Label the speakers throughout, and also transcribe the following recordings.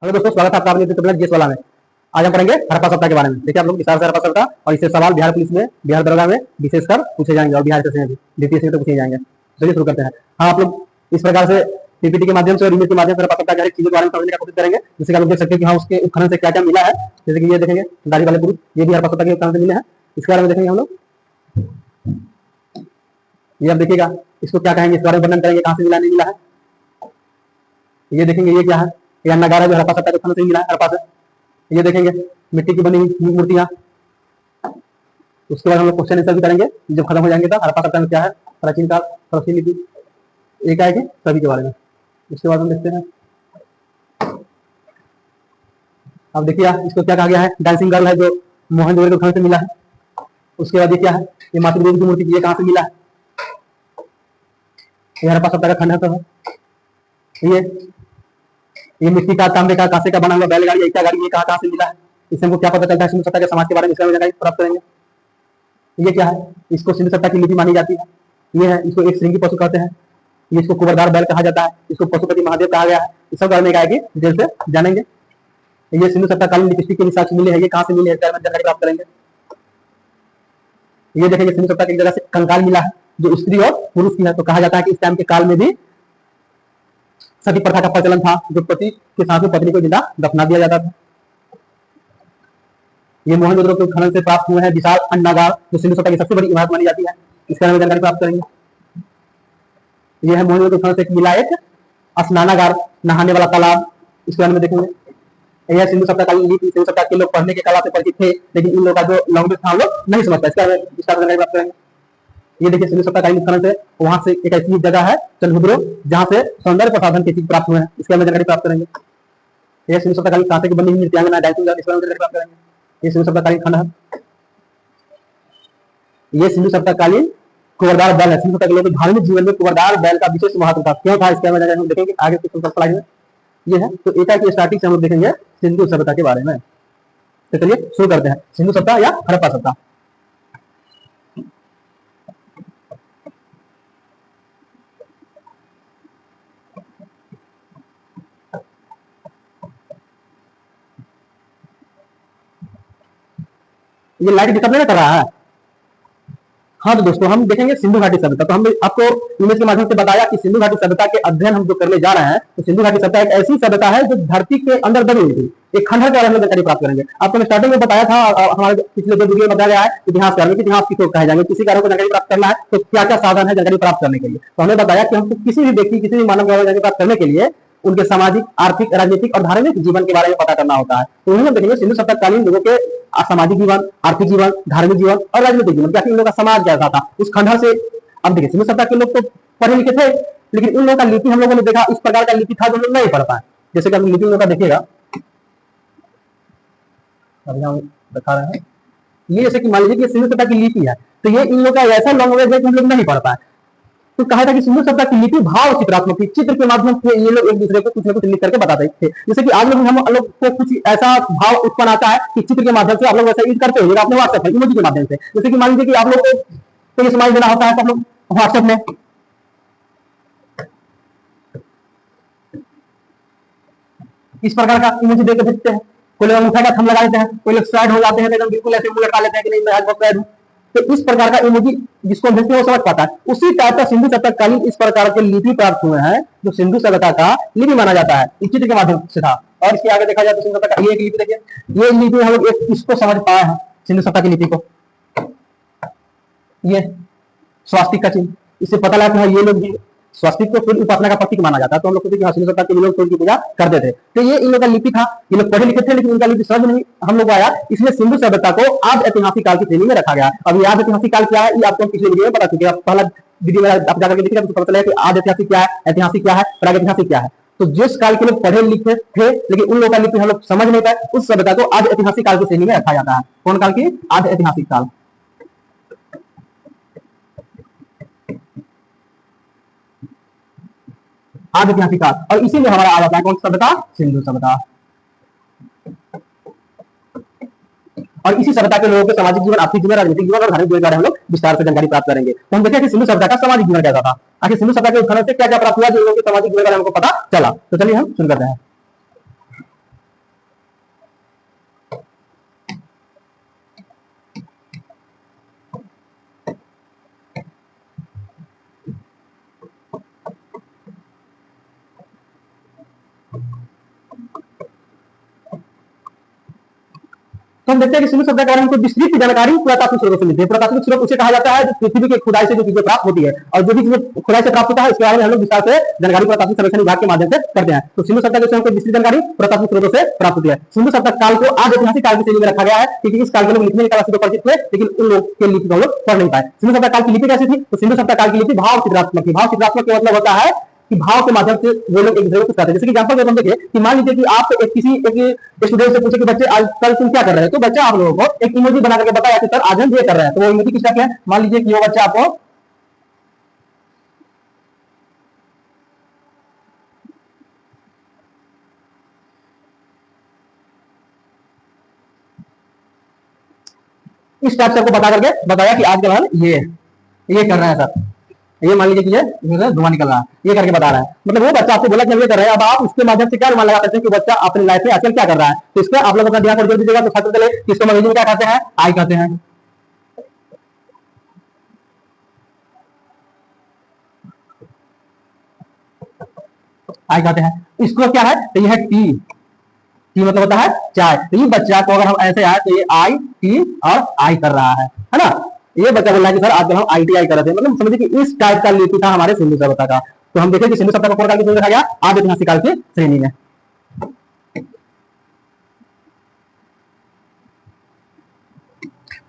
Speaker 1: Hello दोस्तों, स्वागत है आपका अपने ट्यूटोरियल जीएस वाला में। आज हम पढ़ेंगे हड़प्पा सभ्यता के बारे में। देखिए आप लोग विस्तार से हड़प्पा सभ्यता और इससे सवाल बिहार पुलिस में, बिहार दरोगा में विशेषकर पूछे जाएंगे और बिहार से भी द्वितीय से तो पूछे जाएंगे। चलिए शुरू करते हैं। हाँ, आप लोग इस प्रकार से पीपीटी के माध्यम से और ईमेल के माध्यम से हड़प्पा सभ्यता की हर एक चीज के बारे में समझने का कोशिश करेंगे, जिससे आप लोग देख सकते हैं कि हाँ उसके उत्खनन से क्या क्या मिला है। जैसे कि ये देखेंगे दाढ़ी वाले पुरुष, ये भी हड़प्पा सभ्यता के उत्खनन से मिले हैं। इसके बारे में देखेंगे हम लोग। ये आप देखिएगा, इसको क्या कहेंगे, इस बारे में वर्णन करेंगे, कहाँ से मिला नहीं मिला है। ये देखेंगे ये क्या है, यह नगारा जो हड़प्पा सभ्यता के उत्खनन से मिला है हड़प्पा से। ये देखेंगे मिट्टी की बनी हुई मूर्तियां। उसके बाद हम लोग क्वेश्चन आंसर भी करेंगे जब खत्म हो जाएंगे। तो हड़प्पा सभ्यता में क्या है, प्राचीन काल, प्राचीन लिपि, एक आएगी सभी के बारे में। उसके बाद हम देखते हैं, अब देखिए इसको क्या कहा गया है, डांसिंग गर्ल है जो मोहनजोदड़ो के उत्खनन से मिला है। उसके बाद ये क्या है, ये मातृ देवी की मूर्ति, ये कहाँ से मिला है, ये हड़प्पा सभ्यता का खंड है। तो ये मिट्टी का, तांबे का, कांसे का बना हुआ बैलगाड़ी, ईटा गाड़ी, ये कहाँ से मिला है। इससे हमको क्या पता चलता है सिंधु सभ्यता के समाज के बारे में, इसका जानकारी प्राप्त करेंगे। ये क्या है, इसको सिंधु सभ्यता की लिपि मानी जाती है। ये है, इसको एक श्रृंगी पशु कहते हैं। ये इसको कुबरदार बैल कहा जाता है, इसको पशुपति महादेव कहा गया है। इस सब बारे में आएगी डिटेल से जानेंगे। ये सिंधु सभ्यता कालीन लिपस्टिक के साक्ष्य मिले हैं, ये कहाँ से मिले हैं इसके बारे में जानकारी प्राप्त करेंगे। ये देखेंगे सिंधु सभ्यता की जगह से कंकाल मिला है जो स्त्री और पुरुष की है। तो कहा जाता है कि इस टाइम के काल में भी सती प्रथा का प्रचलन था, जो पति के साथ में पत्नी को जिंदा दफना दिया जाता था। ये मोहनजोदड़ो के उत्खनन से प्राप्त हुए हैं विशाल अन्नागार, जो सिंधु सभ्यता की सबसे बड़ी इमारत मानी जाती है। इसके बारे में जानकारी प्राप्त करेंगे। यह है मोहनजोदड़ो के उत्खनन से मिला एक स्नानागार, नहाने वाला तालाब, इसके बारे में देखेंगे। यह सिंधु सभ्यता कालीन लिपि, सिंधु सभ्यता के लोग पढ़ने के कला से परिचित थे, लेकिन इन लोगों का जो लैंग्वेज था हम लोग नहीं समझता। इसके बारे में विस्तार से जानकारी प्राप्त करेंगे। ये देखिए सिंधु सभ्यता कालीन उत्खनन से वहां से एक ऐसी जगह है चंद्रभुद्रो, जहां से सौंदर्य प्रसाधन के चीज प्राप्त हुए हैं। इसके बारे में जानकारी प्राप्त करेंगे। यह सिंधु सभ्यता कालीन कांसे की बनी हुई नृत्यांगना, डांसिंग गर्ल, इसके बारे में जानकारी प्राप्त करेंगे। ये सिंधु सभ्यता कालीन खंड है। ये सिंधु सभ्यता कालीन कुबरदार बैल है। सिंधु सभ्यता के लोगों के धार्मिक जीवन में कुबरदार बैल का विशेष महत्व था। क्यों था, इसके बारे में देखेंगे आगे कुछ स्लाइड में। ये है, तो एक की स्टार्टिंग से हम लोग देखेंगे सिंधु सभ्यता के बारे में। तो चलिए शुरू करते हैं, सिंधु सभ्यता या हड़प्पा सभ्यता। ये लाइट डिस्टर्ब नहीं कर रहा है। हाँ तो दोस्तों हम देखेंगे सिंधु घाटी सभ्यता। तो हमने आपको इमेज के माध्यम से बताया कि सिंधु घाटी सभ्यता के अध्ययन हम जो करने जा रहे हैं, तो सिंधु घाटी सभ्यता एक ऐसी सभ्यता है जो धरती के अंदर दबी हुई थी। एक खंडहर के बारे में जानकारी प्राप्त करेंगे। आपको स्टार्टिंग में बताया था, हमारे पिछले दो वीडियो में बताया गया है इतिहास के बारे में, इतिहास किसको कहे जाएंगे, किसी कार्य को जानकारी प्राप्त करना है तो क्या क्या साधन है जानकारी प्राप्त करने के लिए। तो हमने बताया कि हमको किसी भी व्यक्ति, किसी भी मानव को जानकारी प्राप्त करने के लिए उनके सामाजिक, आर्थिक, राजनीतिक और धार्मिक जीवन के बारे में पता करना होता है। तो हम देखेंगे सिंधु सभ्यता कालीन लोगों के सामाजिक जीवन, आर्थिक जीवन, धार्मिक जीवन और राजनीतिक जीवन, क्या इन लोगों का समाज कैसा था उस खंडहर से। अब देखिए सिंधु सभ्यता के लोग तो पढ़े लिखे थे, लेकिन उन लोगों का लिपि हम लोगों ने देखा इस प्रकार का लिपि था जो लोग नहीं पढ़ पाए। जैसे कि हम लिपि लोगों का देखिएगा, अभी हम दिखा रहे हैं। ये जैसे कि मान लीजिए कि सिंधु सभ्यता की लिपि है, तो ये इन लोगों का ऐसा लैंग्वेज है कि हम लोग नहीं पढ़ पाए। तो कहा था कि सिंधु सभ्यता की लिपि भाव चित्रात्मक थी, चित्र के माध्यम से ये लोग एक दूसरे को कुछ न कुछ लिख करके बताते थे। जैसे कि आज लोग हम लोग को कुछ ऐसा भाव उत्पन्न आता है कि चित्र के माध्यम से आप लोग वैसा यूज करते हो अपने व्हाट्सएप में इमोजी के माध्यम से। जैसे कि मान लीजिए कि आप लोग को कोई स्माइल देना होता है तो आप लोग व्हाट्सएप में इस प्रकार का इमोजी देकर भेजते हैं। कोई लोग अंगूठा का थंब लगा देते हैं, कोई लोग सैड हो जाते हैं, एकदम बिल्कुल ऐसे मुंह लटका लेते हैं कि नहीं मैं आज बहुत सैड हूं। तो इस प्रकार का इमोजी जिसको भेजते हैं वो समझ पाता है। उसी टाइप का सिंधु सभ्यता कालीन इस प्रकार के लिपि प्राप्त हुए हैं जो सिंधु सभ्यता का लिपि माना जाता है, इस चित्र के माध्यम से था। और इसके आगे देखा जाए तो सिंधु सभ्यता का ये एक लिपि देखिए, ये लिपि हम लोग इसको समझ पाए हैं सिंधु सभ्यता की लिपि को। ये स्वास्तिक का चिन्ह, इससे पता लगा कि ये लोग भी स्वास्तिक को सूर्य उपासना का प्रतीक माना जाता है। तो हम लोग सोचते हैं सिंधु सभ्यता के लोग सूर्य की पूजा करते थे। तो ये इन लोगों का लिपि था। ये लोग पढ़े लिखे थे लेकिन इनका लिपि समझ नहीं हम लोग आया, इसलिए सिंधु सभ्यता को आज ऐतिहासिक काल की श्रेणी में रखा गया। अब आज ऐतिहासिक काल क्या है ये आपको पिछले वीडियो में पता चुके। पहला वीडियो में आप जाकर देखिएगा तो पता चलेगा कि आज ऐतिहासिक क्या है, ऐतिहासिक क्या है, प्रागैतिहासिक क्या है। तो जिस काल के लोग पढ़े लिखे थे लेकिन उन लोगों का लिपि हम लोग समझ नहीं पाए, उस सभ्यता को आज ऐतिहासिक काल की श्रेणी में रखा जाता है। कौन काल की? आज ऐतिहासिक काल, आज ऐतिहासिक काल। और इसी में हमारा आ जाता है कौन सा सभ्यता? सिंधु सभ्यता। और इसी सभ्यता के लोगों के सामाजिक जीवन, आर्थिक जीवन, राजनीतिक जीवन और धार्मिक जीवन के बारे में हम लोग विस्तार से जानकारी प्राप्त करेंगे। तो हम देखें कि सिंधु सभ्यता का सामाजिक जीवन कैसा था, आखिर सिंधु सभ्यता के उत्खनन से क्या क्या प्राप्त हुआ जो लोगों के सामाजिक जीवन का हमको पता चला। तो चलिए हम शुरू करते हैं। तो हम देखते हैं कि सिंधु सभ्यता के बारे में हमको विस्तृत जानकारी पुरातात्विक स्रोतों से मिलती है। पुरातात्विक स्रोत उसे कहा जाता है जो पृथ्वी की खुदाई से जो चीजें प्राप्त होती है, और जो भी चीजें खुदाई से प्राप्त होता है उसके बारे में हम लोग विस्तार से जानकारी पुरातात्विक सर्वेक्षण विभाग के माध्यम से करते हैं। तो सिंधु सभ्यता के हमको विस्तृत जानकारी पुरातात्विक स्रोतों से प्राप्त होती है। सिंधु सभ्यता काल को आज ऐतिहासिक काल की श्रेणी में रखा गया है, क्योंकि इस काल के लोग लिखने की कला से तो परिचित थे, लेकिन उन लोग के लिपि को हम लोग पढ़ नहीं पाए। सिंधु सभ्यता काल की लिपि कैसी थी? तो सिंधु सभ्यता काल की लिपि भाव चित्रात्मक थी। भाव चित्रात्मक का मतलब होता है कि भाव के माध्यम से वो लोग एक दूसरे को कुछ कहते हैं। जैसे कि एग्जांपल हम देखिए कि मान लीजिए कि आप किसी एक स्टूडेंट से पूछे कि बच्चे आज कल तुम क्या कर रहे हैं, तो बच्चा आप लोगों को एक इमोजी बना करके बताया कि सर आज हम ये कर रहे हैं। तो वो इमोजी किस टाइप है? मान लीजिए कि वो बच्चा आपको इस टाइप से आपको बता करके बताया कि आज के बाद ये कर रहे हैं सर, ये मान लीजिए कि धुआं निकल रहा है, ये करके बता रहा है। मतलब वो बच्चा आपसे बोला कि हम ये कर रहे हैं, अब आप उसके माध्यम से क्या अनुमान लगा सकते हैं कि बच्चा अपनी लाइफ में आजकल क्या कर रहा है। तो इसका आप लोग अपना ध्यान जोड़ दीजिएगा। तो छात्र चले इसको अंग्रेजी में क्या कहते हैं? आई कहते हैं। आई कहते हैं। इसको क्या है? तो यह टी, टी मतलब होता है चाय। तो ये बच्चा को अगर हम ऐसे आए तो ये आई टी और आई कर रहा है ना। ये बच्चा बोल रहा है कि सर आज हम ITI कर रहे थे। मतलब समझिए कि इस टाइप का लिपि था हमारे सिंधु सभ्यता का। तो हम देखें कि सिंधु सभ्यता को काल की श्रेणी में रखा गया, आदि ऐतिहासिक काल की श्रेणी में।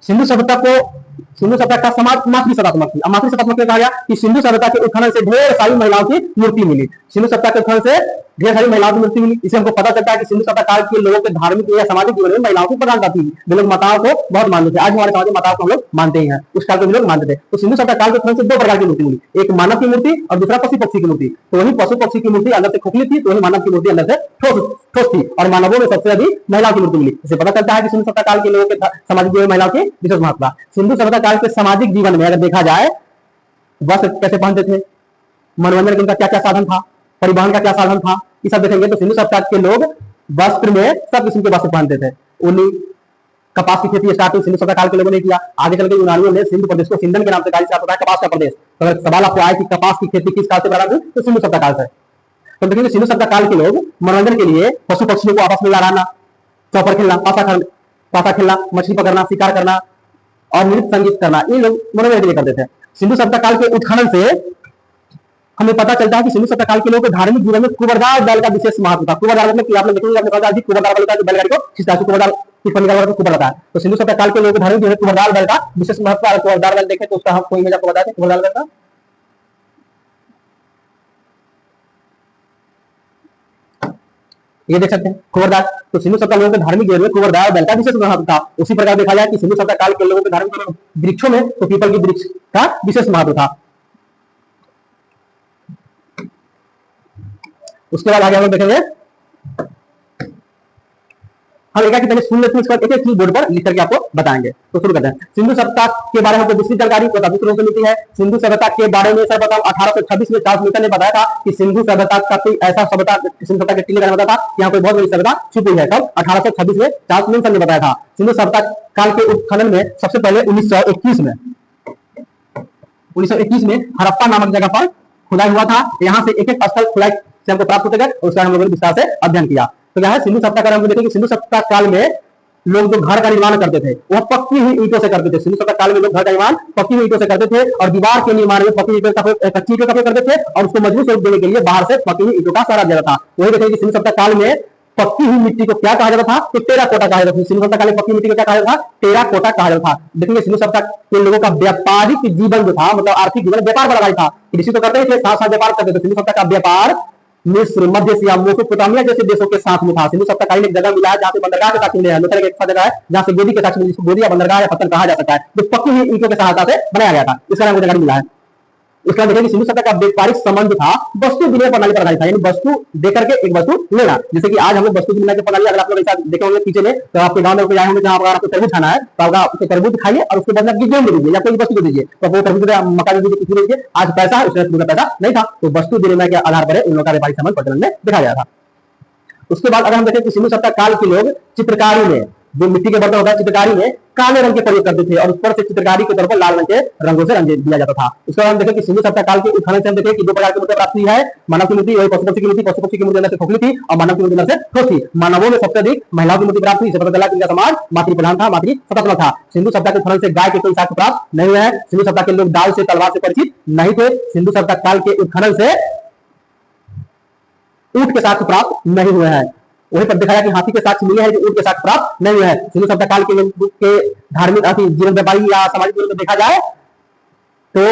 Speaker 1: सिंधु सभ्यता का समाज मातृसत्तात्मक थी। मातृसत्तात्मक में कहा गया कि सिंधु सभ्यता के उत्खनन से ढेर सारी महिलाओं की मूर्ति मिली। सिंधु सभ्यता के उत्खनन से ढेर सारी महिलाओं की मूर्ति मिली। इससे हमको पता चलता है कि सिंधु सभ्यता काल के लोगों के धार्मिक या सामाजिक जीवन में महिलाओं की प्रधानता थी। वे लोग माताओं को बहुत मानते थे। आज हमारे समाज में माताओं को हम लोग मानते ही हैं, उस काल को भी लोग मानते थे। तो सिंधु सभ्यता काल के उत्खनन से दो प्रकार की मूर्ति मिली, एक मानव की मूर्ति और दूसरा पशु पक्षी की मूर्ति। तो वही पशु पक्षी की मूर्ति अंदर से खोखली थी, तो वही मानव की मूर्ति अंदर से ठोस थी, और मानवों में सबसे अधिक महिलाओं की मूर्ति मिली। इससे पता चलता है कि सिंधु सभ्यता काल के लोगों के सामाजिक जीवन में महिलाओं की विशेष महत्व। सिंधु सभ्यता काल के सामाजिक जीवन में अगर देखा जाए, वस्त्र कैसे पहनते थे, मनोरंजन का क्या क्या साधन था, परिवहन का क्या साधन था, ये सब देखेंगे। तो सिंधु सभ्यता के लोग वस्त्र में सब किस्म के वस्त्र पहनते थे। ऊनी कपास की खेती स्टार्टिंग सिंधु सभ्यता काल के लोगों ने किया। आगे चल के यूनानियों ने सिंधु प्रदेश को सिंधन के नाम से कहा, कपास का प्रदेश। तो अगर सवाल आपको आए कि कपास की खेती किस काल से प्रारंभ हुई, तो सिंधु सभ्यता काल से। तो देखिए सिंधु सभ्यता काल के लोग मनोरंजन के लिए पशु पक्षियों को आपस में लड़ाना, चौपर खेलना, पासा खेलना, मछली पकड़ना, शिकार करना और नृत्य संगीत करना, ये लोग मनोरंजन के लिए करते थे। सिंधु सभ्यता काल के उत्खनन से हमें पता चलता है कि सिंधु सभ्यता काल के लोगों के धार्मिक जीवन में कुबरदार बैल का विशेष महत्व था। कुबरदार मतलब कि आपने देखेंगे, आपने कहा कि कुबरदार बैल का बैलगाड़ी को खींचता है, कुबरदार की फनी का कुबर रहता है। तो सिंधु सभ्यता काल के लोगों के धार्मिक जीवन में कुबरदार बैल का विशेष महत्व है। कुबरदार बैल देखें तो उसका हम कोई इमेज आपको बताते हैं कुबरदार बैल का। ये देख सकते हैं कुबरदार। तो सिंधु सभ्यता लोगों के धार्मिक जीवन में कुबरदार बैल का विशेष महत्व था। उसी प्रकार देखा जाए कि सिंधु सभ्यता काल के लोगों के धार्मिक जीवन में वृक्षों में तो पीपल की वृक्ष का विशेष महत्व था। उसके बाद आगे हम लोग देखेंगे, हम एक एक सुन लेते हैं, इसके बाद एक एक चीज बोर्ड पर लिख करके आपको बताएंगे। तो शुरू करते हैं। सिंधु सभ्यता के बारे में हमको दूसरी जानकारी प्रतापित रूप से मिलती है। सिंधु सभ्यता के बारे में सर बताओ 1826 में चार्ल्स न्यूटन ने बताया था कि सिंधु सभ्यता का कोई ऐसा सभ्यता, सिंधु सभ्यता के टीले का बताया था यहाँ कोई बहुत बड़ी सभ्यता छुपी है। कब? 1826 में चार्ल्स न्यूटन ने बताया था। सिंधु सभ्यता काल के उत्खनन में सबसे पहले 1921 में हड़प्पा नामक जगह पर खुदाई हुआ था। यहाँ से एक एक स्थल खुदाई से हमको प्राप्त होते गए, उसका हम लोगों ने विस्तार से अध्ययन किया। तो क्या है सिंधु सभ्यता काल, हम देखें कि सिंधु सभ्यता काल में लोग जो घर का निर्माण करते थे वह पक्की हुई ईंटों से करते थे। सिंधु सभ्यता काल में लोग घर का निर्माण पक्की हुई ईंटों से करते थे, और दीवार के निर्माण में पक्की ईंटों का कच्ची ईंटों का प्रयोग करते थे, और उसको मजबूत स्वरूप देने के लिए बाहर से पक्की हुई ईंटों का सहारा दिया था। वही देखें कि सिंधु सभ्यता काल में पक्की हुई मिट्टी को क्या कहा जाता था? तो टेराकोटा कहा जाता था। सिंधु सभ्यता काल में पक्की मिट्टी को क्या कहा जाता था? टेराकोटा कहा जाता था। देखिए सिंधु सभ्यता के लोगों का व्यापारिक जीवन जो था, मतलब आर्थिक जीवन, व्यापार बड़ा भारी था। कृषि तो करते ही थे, साथ साथ व्यापार करते थे। सिंधु सभ्यता का व्यापार मिस्र, मध्य एशिया, मेसोपोटामिया जैसे देशों के साथ में था। सिंधु सभ्यता काल में एक जगह मिला है जहाँ पे बंदरगाह के साथ मिले हैं, लोथल एक जगह है जहाँ से गोदी के साथ, जिसको गोदी या बंदरगाह या पत्थर कहा जा सकता है, जो पक्की हुई ईंटों के सहायता से बनाया गया था। इसका नाम जगह मिला है। उसका देखिए सिंधु सभ्यता का व्यापारिक संबंध था वस्तु विनिमय प्रणाली पर आधारित था, यानी वस्तु देकर के एक वस्तु लेना। जैसे कि आज हम लोग वस्तु विनिमय की प्रणाली, अगर आप लोग ऐसा देखे होंगे पीछे में, तो आपके गांव में आए होंगे जहां पर आपको तरबूज खाना है, तो आपको तरबूज खाइए और उसके बाद आप गेहूं दे दीजिए या कोई वस्तु दे दीजिए, तो वो तरबूज मक्का दे दीजिए, कुछ दे दीजिए। आज पैसा है, उसमें पैसा नहीं था, तो वस्तु विनिमय के आधार पर उन लोगों का व्यापारिक संबंध प्रचलन में देखा गया था। उसके बाद अगर हम देखें कि सिंधु सभ्यता काल के लोग चित्रकारी में, जो मिट्टी के बर्तन होता है, चित्रकारी में काले रंग के प्रयोग करते थे और ऊपर से चित्रकारी के तौर पर लाल रंग के रंगों से रंग दिया जाता था। इसके बाद हम देखें कि सिंधु सभ्यता काल के उत्खनन से हम देखें कि दो प्रकार की मूर्ति प्राप्त हुई है। मानव की मूर्ति वही पशु पक्षी की मूर्ति, पशु पक्षी की मूर्ति अंदर से खोखली थी और मानव की मूर्ति अंदर से ठोस थी। मानवों में सबसे अधिक महिलाओं की मूर्ति प्राप्त हुई। इसे पता चला कि इनका समाज मातृ प्रधान था, मातृ सतत था। सिंधु सभ्यता के उत्खनन से गाय के कोई साक्ष्य प्राप्त नहीं हुए हैं। सिंधु सभ्यता के लोग दाल से तलवार से परिचित नहीं थे। सिंधु सभ्यता काल के उत्खनन से ऊंट के साक्ष्य प्राप्त नहीं हुए हैं। वहीं पर दिखाया कि हाथी के साक्ष्य मिले हैं, जो ऊंट के साक्ष्य प्राप्त नहीं हुए हैं। सिंधु सभ्यता काल के लोग के धार्मिक जीवन व्यापारी या सामाजिक जीवन में देखा जाए तो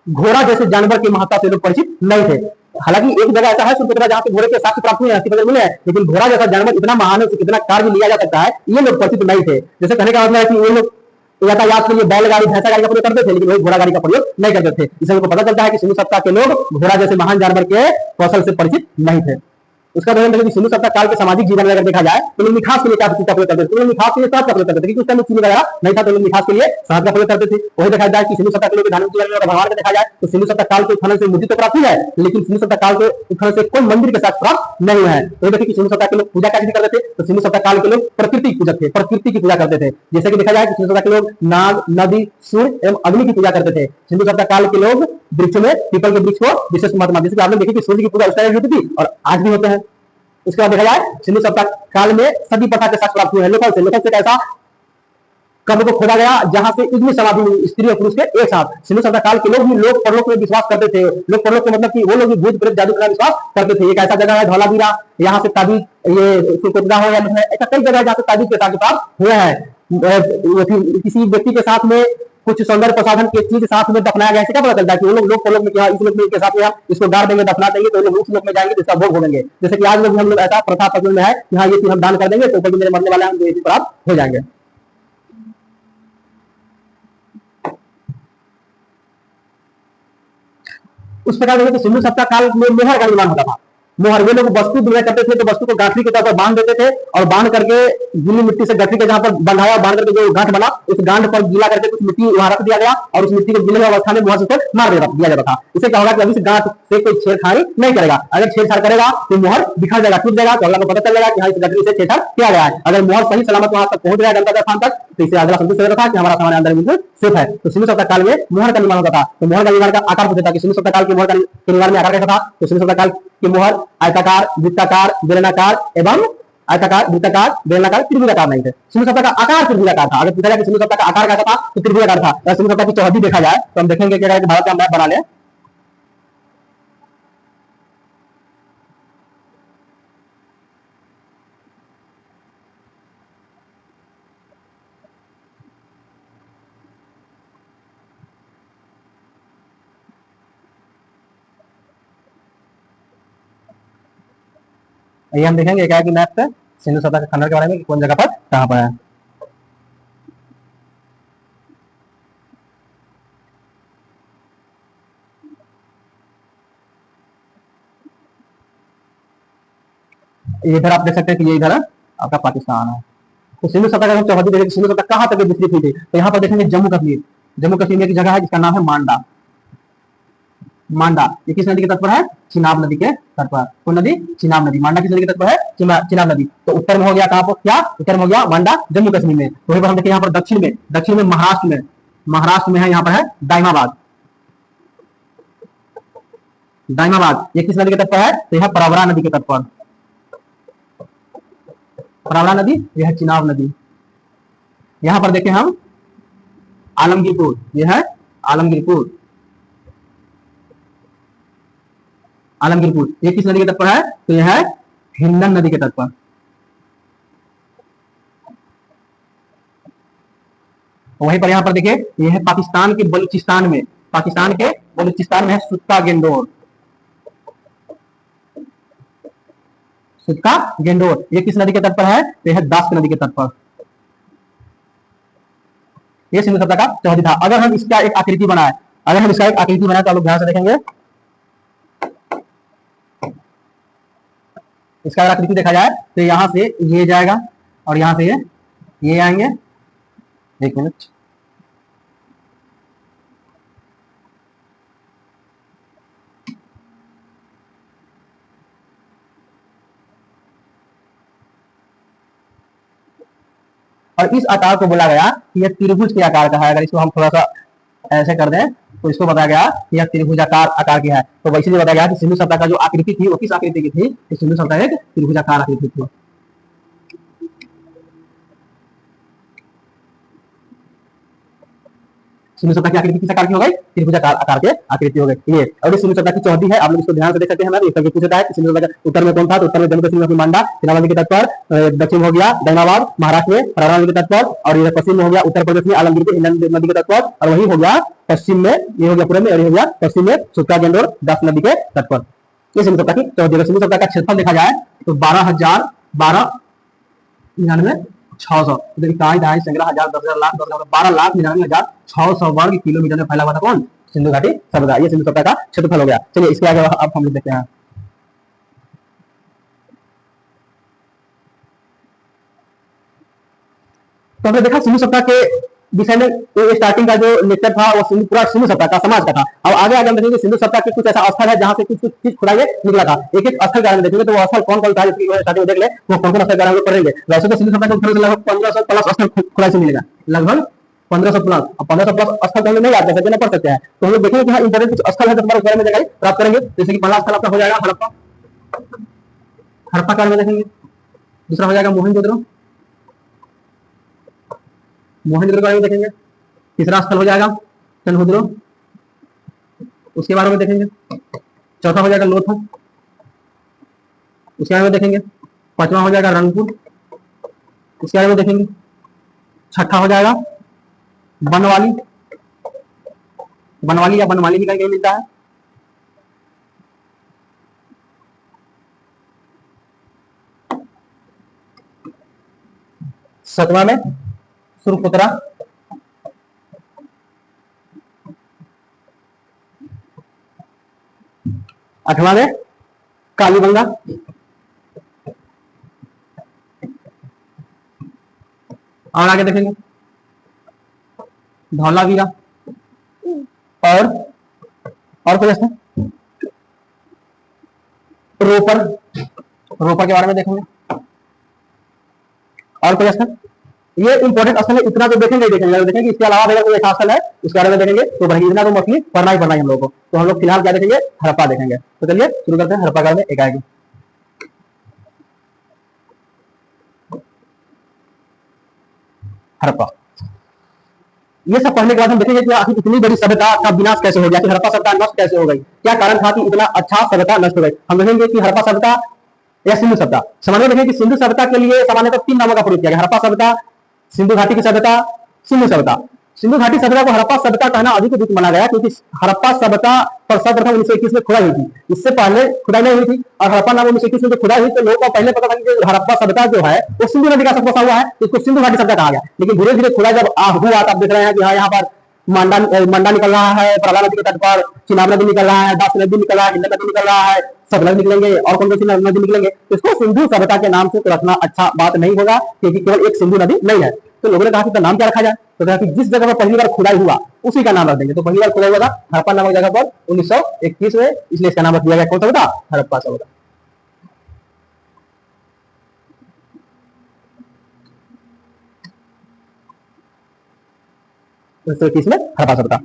Speaker 1: घोड़ा जैसे जानवर की महत्ता से लोग परिचित नहीं थे। हालांकि एक जगह ऐसा है सुनते जहां पे घोड़े के साक्ष्य प्राप्त हुए हैं, मिले हैं, लेकिन घोड़ा जैसा जानवर इतना महान है, कितना कार्य लिया जा सकता है, ये लोग परिचित नहीं थे। जैसे कहने का मतलब है कि ये लोग यातायात के लिए बैलगाड़ी भैंसा गाड़ी का प्रयोग करते थे, लेकिन वही घोड़ा गाड़ी का प्रयोग नहीं करते थे। इससे हमको पता चलता है कि सिंधु सभ्यता के लोग घोड़ा जैसे महान जानवर के कौशल से परिचित नहीं थे। उसका सिंधु सभ्यता काल के सामाजिक जीवन में अगर देखा जाए तो लोग मिठास के लिए क्या चीज का प्रयोग करते थे, मिठास के लिए शहद का प्रयोग करते थे, क्योंकि उस टाइम चीनी वगैरह नहीं था, तो लोग मिठास के लिए शहद का प्रयोग करते थे। वही देखा जाए कि सिंधु सभ्यता के लोग धार्मिक जीवन में भगवान का देखा जाए तो सिंधु सभ्यता काल के उत्खनन से मूर्ति तो प्राप्त हुई है, लेकिन सिंधु सभ्यता काल के उत्खनन से कोई मंदिर के साथ प्राप्त नहीं हुआ है। तो देखिए कि सिंधु सभ्यता के लोग पूजा कैसे करते थे, तो सिंधु सभ्यता काल के लोग प्रकृति पूजक थे, प्रकृति की पूजा करते थे। जैसे कि देखा जाए कि सिंधु सभ्यता के लोग नाग, नदी, सूर्य एवं अग्नि की पूजा करते थे। सिंधु सभ्यता काल के लोग वृक्ष में पीपल के वृक्ष को विशेष महत्व मानते थे। जैसे आपने देखी कि सूर्य की पूजा उस टाइम होती थी और आज भी होते हैं। उसके बाद देखा जाए सिंधु सभ्यता काल में सती प्रथा के साक्ष्य प्राप्त हुए हैं। लोकल से कैसा कब्र को खोदा गया जहां से युग्म समाधि हुई स्त्री और पुरुष के एक साथ। सिंधु सभ्यता काल के लोग भी लोक परलोक में विश्वास करते थे। लोक परलोक का मतलब कि वो लोग भी भूत प्रेत जादू का विश्वास करते थे। एक ऐसा जगह है धौलावीरा, यहाँ से ताबीज ये कोटदा हो या ऐसा कई जगह जहाँ से ताबीज के साथ प्राप्त हुए हैं। किसी व्यक्ति के साथ में कुछ सौंदर्य प्रसाधन की चीज साथ में दफनाया गया, क्या पता चलता है कि वो लोग लोक परलोक में क्या इस लोक में के साथ में इसको गाड़ देंगे, दफना देंगे, तो लोग उस लोक में जाएंगे जिसका भोग भोगेंगे। जैसे कि आज लोग हम लोग ऐसा प्रथा प्रचलन में है कि हाँ ये चीज हम दान कर देंगे तो ऊपर मेरे मरने वाले हम ये चीज प्राप्त हो जाएंगे। उस प्रकार देखिए सिंधु सभ्यता काल में मोहर का निर्माण होता था। मोहर वे लोग वस्तु दुनिया करते थे तो वस्तु को गांठी के तौर पर बांध देते थे और बांध करके गीली मिट्टी से गठरी के जहां पर बंधाया बांध करके जो गांठ बना उस गांठ पर गीला करके कुछ मिट्टी वहां रख दिया गया और उस मिट्टी को गीले अवस्था में मोहर से मार दिया जाता था। इससे क्या होगा कि अभी से गांठ से कोई छेड़छाड़ नहीं करेगा। अगर छेड़छाड़ करेगा तो मोहर बिखर जाएगा, टूट जाएगा, तो अगला को पता चल जाएगा कि हाँ इस गठरी से छेड़छाड़ किया गया है। अगर मोहर सही सलामत वहां तक पहुंच गया गंतव्य स्थान तक तो इसे अगला संतुष्ट रहता था कि हमारा सामान अंदर बिल्कुल सेफ है। तो सिंधु सभ्यता काल में मोहर का निर्माण होता था। तो मोहर का निर्माण का आकार पूछा था कि सिंधु सभ्यता काल के मोहर का निर्माण में आकार कैसा था, तो सिंधु सभ्यता काल की मोहर आयताकार, वृत्ताकार, बेलनाकार एवं आयताकार, वृत्ताकार, बेलनाकार, त्रिभुजाकार नहीं थे। सिंधु सभ्यता का आकार त्रिभुजाकार था। अगर पूछा जाए कि सिंधु सभ्यता का आकार कैसा था तो त्रिभुजाकार था। अगर सिंधु सभ्यता की चौहद्दी देखा जाए तो हम देखेंगे कि भारत का मैप बना ले। ये हम देखेंगे क्या कि मैप से सिंधु सभ्यता के खंडर के बारे में कौन जगह पर कहां पर है। इधर आप देख सकते हैं कि ये इधर आपका पाकिस्तान है। तो सिंधु सभ्यता का चौहद्दी देखेंगे सिंधु सभ्यता कहां तक विस्तृत हुई थी, तो यहाँ पर देखेंगे जम्मू कश्मीर। जम्मू कश्मीर में एक जगह है जिसका नाम है मांडा। मांडा ये किस नदी के तट पर है, चिनाब नदी के तट पर। कौन नदी, चिनाब नदी। मांडा किस नदी के तट पर है, चिनाब नदी। तो उत्तर में हो गया कहां पर, क्या उत्तर में हो गया मांडा जम्मू कश्मीर में। तो वहीं पर हम देखिए यहाँ पर दक्षिण में महाराष्ट्र में है, यहाँ पर है दाइमाबाद। दाइमाबाद ये किस नदी के तट पर है, तो यह प्रवरा नदी के तट पर। प्रवरा नदी यह चिनाब नदी। यहां पर देखें हम आलमगीरपुर, यह है आलमगीरपुर। आलमगीरपुर ये किस नदी के तट पर है, तो यह है हिंडन नदी के तट पर। वहीं पर यहाँ पर देखिए यह है पाकिस्तान के बलूचिस्तान में, पाकिस्तान के बलूचिस्तान में है सुत्ता गेंडोर। सुत्ता गेंडोर ये किस नदी के तट पर है, तो यह दास्त नदी के तट पर। ये सिंधु सभ्यता का चौहद्दी था। अगर हम इसका एक आकृति बनाए, तो आप लोग ध्यान से देखेंगे। इसका अगर आकृति देखा जाए तो यहां से ये जाएगा और यहां से ये आएंगे। एक मिनट, और इस आकार को बोला गया कि यह त्रिभुज के आकार का है। अगर इसको हम थोड़ा सा ऐसे कर दें तो इसको बताया गया कि यह त्रिभुजाकार आकार की है। तो वैसे बताया गया कि सिंधु सभ्यता का जो आकृति थी वो किस आकृति की थी, तो सिंधु सभ्यता एक त्रिभुजाकार आकृति थी। सिंधु सभ्यता की आकृति किस आकार की हो गई, त्रिभुजाकार आकार के आकृति हो गई। ये और सिंधु सभ्यता की चौहदी है, आप लोग इसको ध्यान से देख सकते हैं। एक पूछता है कि सिंधु सभ्यता उत्तर में कौन था, तो उत्तर में जम्मू कश्मीर में मांडा चीना नदी के तट पर, दक्षिण हो गया दैनाबाद महाराष्ट्र में प्रयाग नदी के तट पर, और ये पश्चिम में हो गया उत्तर प्रदेश में आलमगीर के हिंद नदी के तट पर, और वही हो गया पश्चिम में, ये हो गया पूर्व में, और ये हो गया पश्चिम में सुल्तानगंज और दास नदी के तट पर। ये सिंधु सभ्यता की चौहदी। सिंधु सभ्यता का क्षेत्रफल देखा जाए तो 12,600 इकाई दहाई संग्रह हजार 10,000 लाख 12,99,600 वर्ग किलोमीटर में फैला हुआ था कौन, सिंधु घाटी सभ्यता। ये सिंधु सभ्यता का क्षेत्रफल हो गया। चलिए इसके आगे अब हम लोग देखते हैं। तो हमने देखा सिंधु सभ्यता के विषय में स्टार्टिंग का जो लेक्चर था वो पूरा सिंधु सभ्यता का समाज का था। अब आगे हम देखेंगे सिंधु सभ्यता के कुछ ऐसा स्थल है जहां से कुछ चीज खुदाई निकला था। एक एक स्थल के देखेंगे तो वो स्थल कौन कौन था, स्टार्टिंग देख ले वो कौन कौन स्थल के बारे में पढ़ेंगे। वैसे तो सिंधु सभ्यता के लगभग 1500 प्लस स्थल खुदाई से मिलेगा, लगभग 1500 प्लस। अब 1500 प्लस स्थल तो नहीं याद कर पढ़ सकते हैं, तो हम लोग देखेंगे कि इंपोर्टेंट कुछ स्थल है तो हमारे बारे में जानकारी प्राप्त करेंगे। जैसे कि पहला स्थल आपका हो जाएगा हड़प्पा, हड़प्पा काल में देखेंगे। दूसरा हो जाएगा मोहनजोदड़ो, मोहनजोदड़ो बारे में देखेंगे। तीसरा स्थल हो जाएगा चंद्रहुद्रो, उसके बारे में देखेंगे। चौथा हो जाएगा लोथा, उसके बारे में देखेंगे। पांचवा हो जाएगा रंगपुर, उसके बारे में देखेंगे। छठा हो जाएगा बनवाली, बनवाली या बनवाली भी कहीं मिलता है। सतवा में सुरपुत्रा, आठवां में कालीबंगा, और आगे देखेंगे धौलावीरा, और कोई स्थल रोपर, रोपर के बारे में देखेंगे। और कोई स्थल, ये इंपॉर्टेंट स्थल है, इतना तो देखेंगे ही देखेंगे। देखेंगे इसके अलावा अगर कोई ऐसा स्थल है उसके बारे में देखेंगे तो भाई इतना तो मछली पढ़ना ही पढ़ना है हम लोगों को। तो हम लोग फिलहाल क्या देखेंगे, हड़प्पा देखेंगे। तो चलिए शुरू करते हैं हड़प्पा काल में एक आएगी। हड़प्पा, ये सब पढ़ने के बाद हम देखेंगे कि आखिर इतनी बड़ी सभ्यता का विनाश कैसे हो गया, कि हड़प्पा सभ्यता नष्ट कैसे हो गई, क्या कारण था कि इतना अच्छा सभ्यता नष्ट हो गई। हम देखेंगे कि हड़प्पा सभ्यता या सिंधु सभ्यता, सामान्य देखें कि सिंधु सभ्यता के लिए सामान्यतः 3 नामों का प्रयोग किया गया, हड़प्पा सभ्यता, सिंधु घाटी की सभ्यता, सिंधु सभ्यता। सिंधु घाटी सभ्यता को हड़प्पा सभ्यता कहना अधिक उचित माना गया क्योंकि हड़प्पा सभ्यता पर सर्वप्रथम 1921 में खुदाई हुई थी। इससे पहले खुदाई नहीं हुई थी, और हड़प्पा नाम 1921 में जो खुदाई हुई तो लोगों को पहले पता था कि हड़प्पा सभ्यता जो है वो सिंधु नदी का बसा हुआ है, इसको सिंधु घाटी सभ्यता कहा गया। लेकिन धीरे धीरे खुदाई जब हुआ तब देख रहे हैं कि हाँ यहाँ पर मंडा निकल रहा है, प्रला नदी के तट पर चिनाब नदी निकल रहा है, दास नदी निकल रहा है, हिंद नदी निकल रहा है, सतलज निकलेंगे और कौन सी नदी निकलेंगे। तो इसको सिंधु सभ्यता के नाम से रखना अच्छा बात नहीं होगा क्योंकि केवल एक सिंधु नदी नहीं है। तो लोगों ने कहा कि नाम क्या रखा जाए, तो कहा कि जिस जगह पर पहली बार खुदाई हुआ उसी का नाम रख देंगे। तो पहली बार खुदाई हुआ था हड़प्पा नामक जगह पर 1921 में, इसलिए इसका नाम रख दिया गया कौन सा होता, हड़प्पा सभ्यता। में हड़प्पा सभ्यता,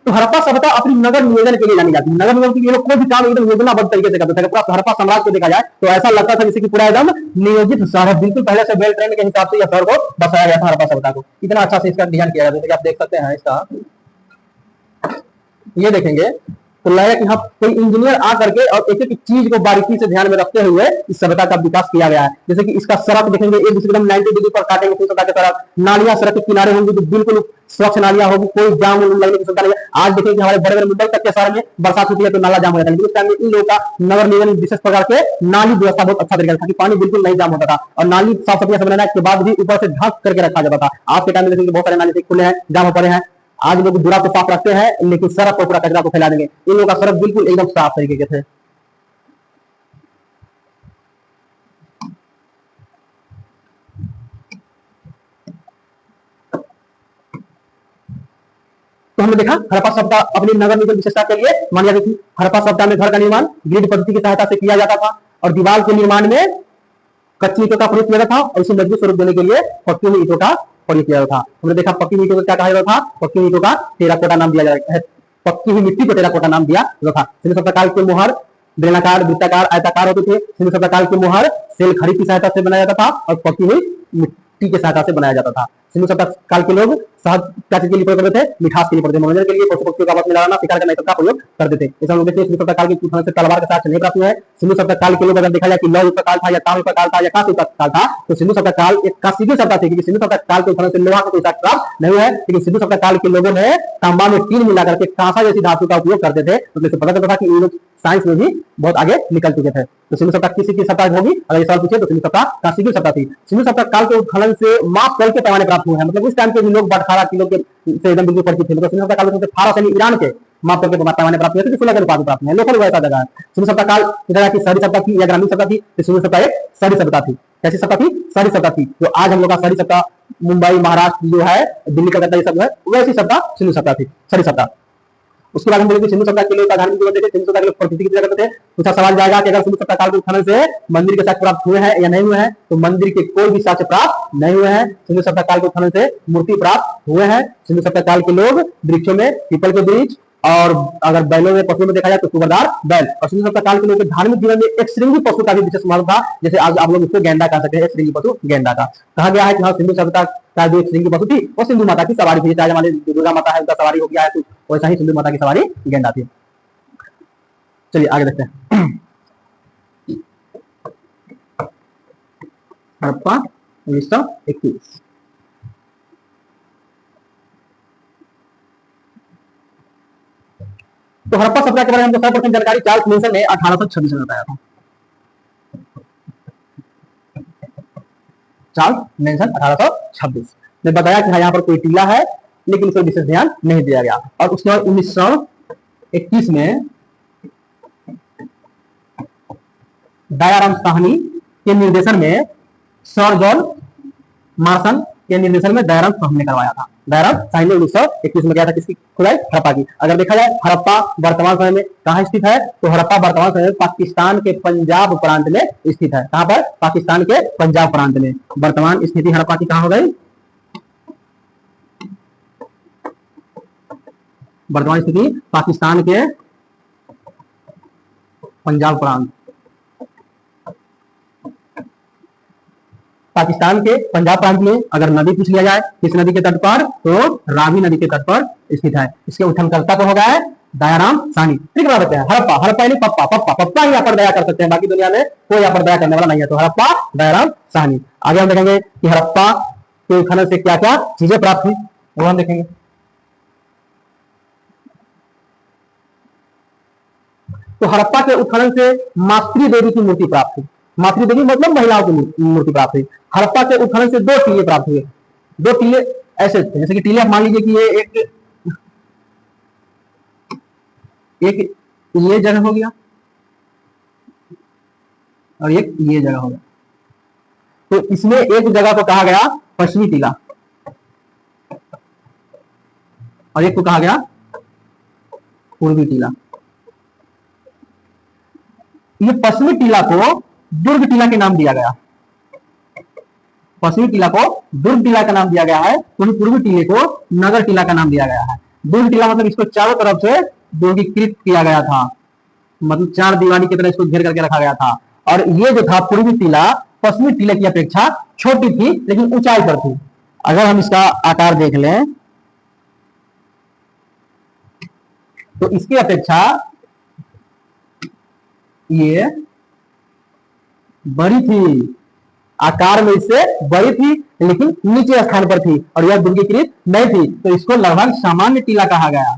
Speaker 1: तो हड़प्पा सभ्यता अपनी नगर नियोजन के लिए जानी जाती है। नगर नियोजन के लिए कोई भी काम एकदम योजनाबद्ध तरीके से करते थे। पूरा हड़प्पा साम्राज्य को देखा जाए तो ऐसा लगता था जैसे कि पूरा एकदम नियोजित शहर, बिल्कुल पहले से वेल ट्रेंड के हिसाब से यह शहर को बसाया गया था। हड़प्पा सभ्यता को इतना अच्छा से इसका डिजाइन किया गया, जैसे कि आप देख सकते हैं इसका, ये देखेंगे तो लगेगा कि हाँ कोई इंजीनियर आ करके और एक एक चीज को बारीकी से ध्यान में रखते हुए इस सभ्यता का विकास किया गया है। जैसे कि इसका सड़क देखेंगे एक दूसरे 90 डिग्री पर काटेंगे फिर सभ्यता की तरफ, नालियां सड़क के किनारे होंगी तो बिल्कुल स्वच्छ नालियां होगी, कोई जाम लगने की क्षमता नहीं है। आज देखेंगे कि हमारे बड़े बड़े मुंबई तक के शहर में बरसात होती है तो नाला जाम हो जाता है, लेकिन उस टाइम में इन लोगों का नगर निगम विशेष प्रकार के नाली व्यवस्था बहुत अच्छा तरीका था कि पानी बिल्कुल नहीं जाम होता था, और नाली साफ सफाई बनाने के बाद भी ऊपर से ढक करके रखा जाता था। आज के टाइम में देखेंगे बहुत सारे नाली खुले हैं, जाम हो पड़े हैं। आज लोग बुरा को साफ रखते हैं लेकिन सड़क पर पूरा कचरा को फैला देंगे। इन लोगों का सड़क बिल्कुल एकदम साफ तरीके के थे। तो हमने देखा हड़प्पा सभ्यता अपनी नगर निगम विशेषता के लिए मानी जाती थी। हड़प्पा सभ्यता में घर का निर्माण ग्रिड पद्धति की सहायता से किया जाता था, और दीवार के निर्माण में कच्ची ईंटों का प्रयोग किया जाता था, और इसे मजबूत स्वरूप देने के लिए पक्की हुई ईंटों का प्रयोग किया जाता था। हमने देखा पक्की ईंटों को क्या कहा जाता था, पक्की ईंटों का टेराकोटा नाम दिया जाता है, पक्की हुई मिट्टी को टेराकोटा नाम दिया जाता था। सिंधु सभ्यता काल के मोहर बेलनाकार, वृत्ताकार, आयताकार होते थे। सिंधु सभ्यता काल के मोहर सेल खड़ी की सहायता से बनाया जाता था और पकी हुई मिट्टी की सहायता से बनाया जाता था। सिंधु सभ्यता काल के लोग शहद क्या चीज के लिए प्रयोग करते थे, मिठास के लिए प्रयोग, मनोरंजन के लिए, पशु पक्षियों का आपस में लड़ाना, शिकार करना का प्रयोग करते थे। ऐसा लोग देखते हैं सिंधु सभ्यता काल के उत्थान से तलवार के साथ नहीं प्राप्त हुआ है। सिंधु सभ्यता काल के लोग अगर देखा जाए कि लौह युग का काल था या ताम्र युग का काल था या कांस्य युग का काल था, तो सिंधु सभ्यता काल एक कांस्य की सभ्यता थी, क्योंकि सिंधु सभ्यता काल के उत्थान से लोहा का कोई साक्ष्य प्राप्त नहीं हुआ है। लेकिन सिंधु सभ्यता काल के लोगों ने तांबा में टीन मिलाकर के कांसा जैसी धातु का उपयोग करते थे, तो इससे पता चलता था कि ये लोग साइंस में भी बहुत आगे निकल चुके थे। तो सिंधु सभ्यता किसी की सभ्यता होगी, अगर ये सवाल पूछे तो सिंधु सभ्यता कांस्य की सभ्यता थी। सिंधु सभ्यता काल के उत्खनन से माप तल के पैमाने प्राप्त हुए हैं, मतलब उस टाइम के भी लोग बटखारा किलो के से एकदम बिल्कुल परिचित थे। मतलब सिंधु सभ्यता काल में फारस यानी ईरान के माप तल के पैमाने प्राप्त हुए थे, 16 के अनुपात प्राप्त हुए हैं। लोकल वैसा जगह है। सिंधु सभ्यता काल जगह की शहरी सभ्यता थी या ग्रामीण सभ्यता थी, तो सिंधु सभ्यता एक शहरी सभ्यता थी। कैसी सभ्यता थी, शहरी सभ्यता थी। जो आज हम लोग का शहरी सभ्यता मुंबई, महाराष्ट्र जो है, दिल्ली, कलकत्ता ये सब है, वैसी सभ्यता सिंधु सभ्यता थी, शहरी सभ्यता। उसके बाद हम बोलेंगे सिंधु सभ्यता के लिए धार्मिक जीवन देखे, सिंधु सभ्यता के लोग प्रकृति की पूजा करते थे। पूछा सवाल जाएगा कि अगर सिंधु सभ्यता काल के उत्खनन से मंदिर के साक्ष्य प्राप्त हुए हैं या नहीं हुए हैं, तो मंदिर के कोई भी साक्ष्य प्राप्त नहीं हुए हैं। सिंधु सभ्यता काल के उत्खनन से मूर्ति प्राप्त हुए हैं। सिंधु सभ्यता काल के लोग वृक्षों में पीपल के वृक्ष और अगर बैलों में, पशुओं में देखा जाए तो सुबरदार बैल। और सिंधु सभ्यता काल के लोग धार्मिक जीवन में एक श्रृंगी पशु का भी विशेष महत्व था, जैसे आज आप लोग उसको गेंडा कह सकते हैं, श्रृंगी पशु गेंडा का। कहा गया है कि हाँ, सिंधु सभ्यता का जो श्रृंगी पशु थी वो सिंधु माता की सवारी थी। चाहे हमारी दुर्गा माता है, उनका सवारी हो गया है, तो वैसा ही सिंधु माता की सवारी गेंडा थी। चलिए आगे देखते हैं। हड़प्पा 1921। तो हड़प्पा सभ्यता के बारे में हमको 100% जानकारी चार्ल्स मेंसन ने 1826 में बताया था। चार्ल्स मेंसन 1826 ने बताया कि हाँ, यहाँ पर कोई टीला है, लेकिन कोई विशेष ध्यान नहीं दिया गया। और उसके बाद 1921 में दयाराम साहनी के निर्देशन में सर जॉन मार्सन के निर्देशन में दयाराम साहनी ने करवाया था। दयाराम साहनी ने 1921 में गया था किसकी खुदाई, हड़प्पा की। अगर देखा जाए हड़प्पा वर्तमान समय में कहाँ स्थित है, तो हड़प्पा वर्तमान समय में पाकिस्तान के पंजाब प्रांत में स्थित है। कहां पर, पाकिस्तान के पंजाब प्रांत में। वर्तमान स्थिति हड़प्पा की कहां हो गई, वर्तमान स्थिति पाकिस्तान के पंजाब प्रांत, पाकिस्तान के पंजाब प्रांत में। अगर नदी पूछ लिया जाए किस नदी के तट पर, तो रावी नदी के तट पर स्थित है। इसके उठनकर्ता तो होगा है दयाराम साहनी। ठीक है, बताते हैं हड़प्पा, हड़प्पा यानी पप्पा, पप्पा पप्पा ही यहाँ पर दया कर सकते हैं, बाकी दुनिया में कोई यहाँ पर दया करने वाला नहीं है। तो हड़प्पा दयाराम साहनी। आगे हम देखेंगे कि हड़प्पा के उत्खनन से क्या क्या चीजें प्राप्त हुई, वो हम देखेंगे। तो हड़प्पा के उत्खनन से मातृ देवी की मूर्ति प्राप्त हुई। मातृ देवी मतलब महिलाओं की मूर्ति प्राप्त हुई। हड़प्पा के उत्खनन से 2 टीले प्राप्त हुए। 2 टीले ऐसे थे, जैसे कि टीले मान लीजिए कि ये एक ये जगह हो गया और एक ये जगह हो गया। तो इसमें एक जगह को कहा गया पश्चिमी टीला और एक को कहा गया पूर्वी टीला। ये पश्चिमी टीला को दुर्ग टीला के नाम दिया गया। पश्चिमी टीला को दुर्ग टीला का नाम दिया गया है, वहीं पूर्वी टीले को नगर टीला का नाम दिया गया है। दुर्ग टीला मतलब इसको चारों तरफ से दुर्गीकृत किया गया था, मतलब 4 दीवानी की तरह इसको घेर करके रखा गया था। और ये जो था पूर्वी टीला पश्चिमी टीले की अपेक्षा छोटी थी, लेकिन ऊंचाई पर थी। अगर हम इसका आकार देख लें तो इसकी अपेक्षा ये बड़ी थी, आकार में इससे बड़ी थी, लेकिन नीचे स्थान पर थी और यह दुर्गीकृत नहीं थी। तो इसको लगभग सामान्य टीला कहा गया।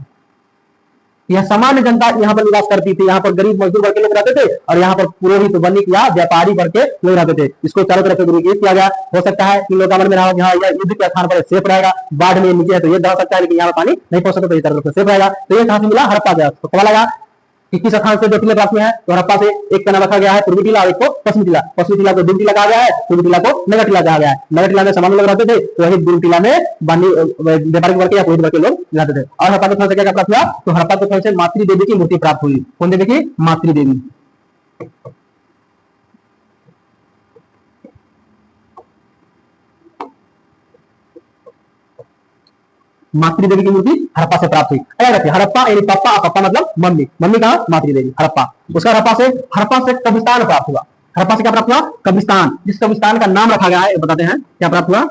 Speaker 1: यह सामान्य जनता यहाँ पर निवास करती थी। यहाँ पर गरीब मजदूर वर्ग के लोग रहते थे और यहाँ पर पुरोहित, वणिक या व्यापारी वर्ग के लोग रहते थे। इसको चारों तरफ से दुर्गीकृत किया गया। हो सकता है कि लोग मन में रहा यहाँ युद्ध के स्थान पर सेफ रहेगा, बाढ़ में नीचे है तो ये दहा सकता है, लेकिन यहाँ पानी नहीं पहुंच सकता, तो ये चारों तरफ से सेफ रहेगा। तो ये कहां से मिला, हड़प्पा गया। तो पता लगा कि किस स्थान से 2 टीले प्राप्त हुए हैं। तो हड़प्पा से एक का नाम रखा गया है पूर्वी टीला और एक को पश्चिमी टीला। पश्चिमी टीला को दुर्ग टीला कहा गया है, पूर्वी टीला को नगर टीला कहा गया है। नगर टीला में सामान्य लोग रहते थे, तो वही दुर्ग टीला में व्यापारिक वर्ग या पुरोहित वर्ग के लोग रहते थे। और हड़प्पा के क्या प्राप्त हुआ, तो हड़प्पा के से मातृ देवी की मूर्ति प्राप्त हुई। कौन देवी की, मातृ देवी। मातृ देवी की मूर्ति हड़प्पा से प्राप्त हुई। याद रखिए, हड़प्पा यानी पापा, पापा मतलब मम्मी, मम्मी कहा मातृ देवी हड़प्पा। उसका हड़प्पा से कब्रिस्तान प्राप्त हुआ। हड़प्पा से क्या प्राप्त हुआ? कब्रिस्तान। जिस कब्रिस्तान का नाम रखा गया है बताते हैं क्या प्राप्त हुआ।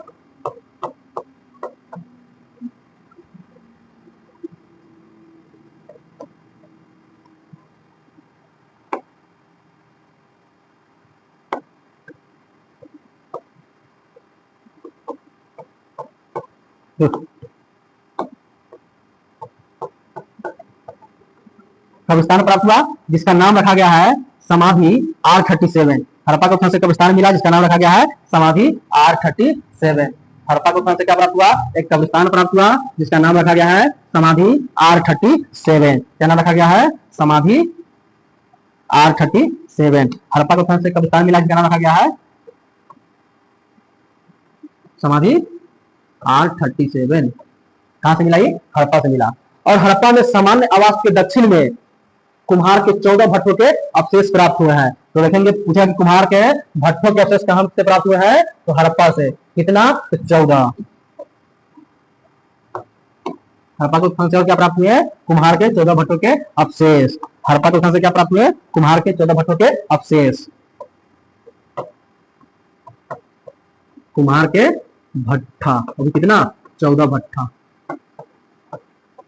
Speaker 1: कब्रिस्तान प्राप्त हुआ जिसका नाम रखा गया है समाधि R37। हड़प्पा को कौन से कब्रिस्तान मिला जिसका नाम रखा गया है समाधि R37। हड़प्पा को कौन से क्या प्राप्त हुआ? एक कब्रिस्तान प्राप्त हुआ जिसका नाम रखा गया है समाधि R37। क्या नाम रखा गया है? समाधि R37। हड़प्पा को कौन से कब्रिस्तान मिला जिसका नाम रखा गया है समाधि R37। कहां से मिला? ये हड़प्पा से मिला। और हड़प्पा में सामान्य आवास के दक्षिण में कुम्हार के 14 भट्टों के अवशेष प्राप्त हुए हैं। तो देखेंगे पूछा कि कुम्हार के भट्टों के अवशेष कहां से प्राप्त हुए हैं? तो हड़प्पा से। कितना? तो 14। हड़प्पा को कौन से क्या प्राप्त हुए? कुम्हार के 14 भट्टों के अवशेष। हड़प्पा को कौन से क्या प्राप्त हुए? कुम्हार के 14 भट्टों के अवशेष। कुम्हार के भट्ठा, अभी कितना? 14 भट्ठा,